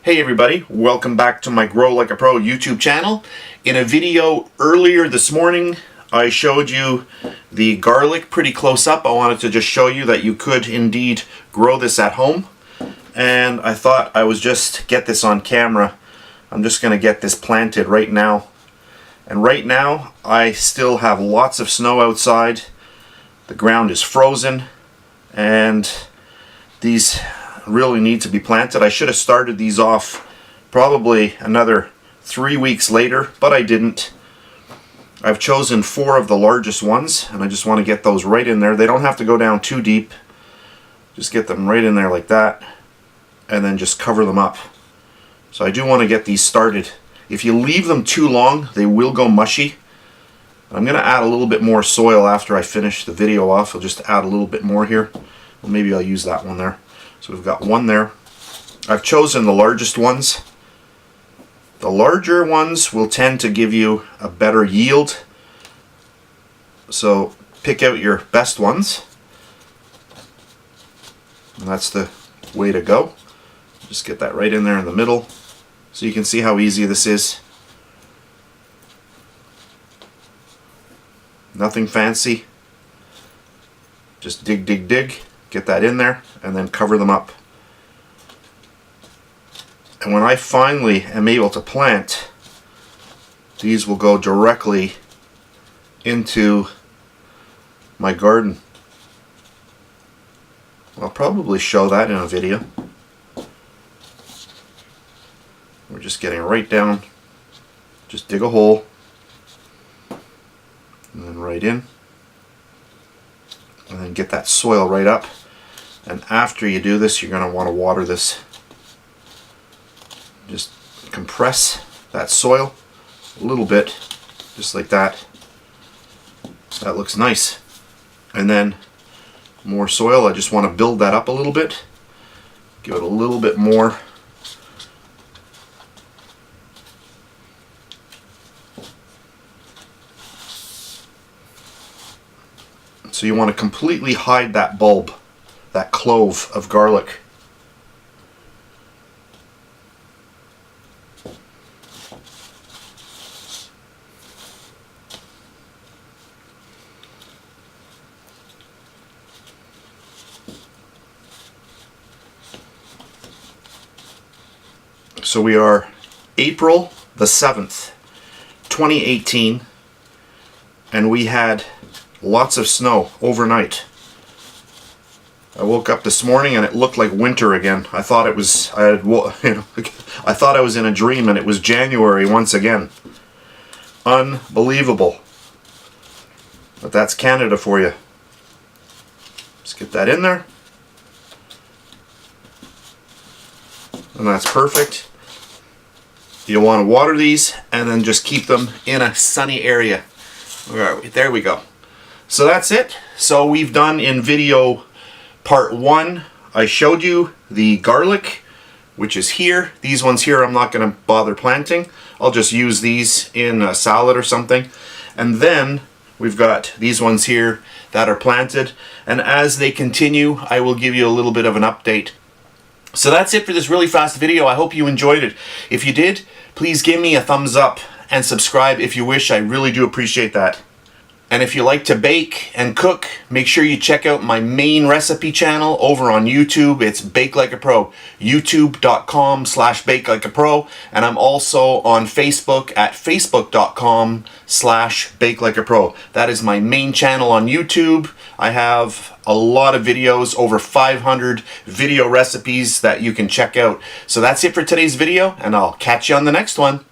Hey everybody, welcome back to my Grow Like a Pro YouTube channel. In a video earlier this morning, I showed you the garlic pretty close up. I wanted to just show you that you could indeed grow this at home. And I thought I was just get this on camera. I'm just going to get this planted right now. And right now, I still have lots of snow outside. The ground is frozen. And these really need to be planted. I should have started these off probably another 3 weeks later, but I didn't. I've chosen 4 of the largest ones, and I just want to get those right in there. They don't have to go down too deep. Just get them right in there like that, and then just cover them up. So I do want to get these started. If you leave them too long, they will go mushy. I'm going to add a little bit more soil after I finish the video off. I'll just add a little bit more here. Well, maybe I'll use that one there. So we've got one there. I've chosen the largest ones. The larger ones will tend to give you a better yield. So pick out your best ones. And that's the way to go. Just get that right in there in the middle. So you can see how easy this is. Nothing fancy. Just dig, dig, dig. Get that in there and then cover them up. And when I finally am able to plant, these will go directly into my garden. I'll probably show that in a video. We're just getting right down. Just dig a hole and then right in. And then get that soil right up. And after you do this, you're going to want to water this. Just compress that soil a little bit, just like that. That looks nice. And then more soil. I just want to build that up a little bit. Give it a little bit more. So you want to completely hide that bulb, that clove of garlic. So we are April the 7th, 2018, and we had lots of snow overnight. I woke up this morning and it looked like winter again. I thought it was, I thought I was in a dream and it was January once again. Unbelievable. But that's Canada for you. Just get that in there. And that's perfect. You'll want to water these and then just keep them in a sunny area. Where are we? There we go. So that's it. So we've done in video part 1, I showed you the garlic, which is here. These ones here I'm not going to bother planting. I'll just use these in a salad or something. And then we've got these ones here that are planted. And as they continue, I will give you a little bit of an update. So that's it for this really fast video. I hope you enjoyed it. If you did, please give me a thumbs up and subscribe if you wish. I really do appreciate that. And if you like to bake and cook, make sure you check out my main recipe channel over on YouTube. It's Bake Like a Pro, youtube.com/bakelikeapro. And I'm also on Facebook at facebook.com/bakelikeapro. That is my main channel on YouTube. I have a lot of videos, over 500 video recipes that you can check out. So that's it for today's video, and I'll catch you on the next one.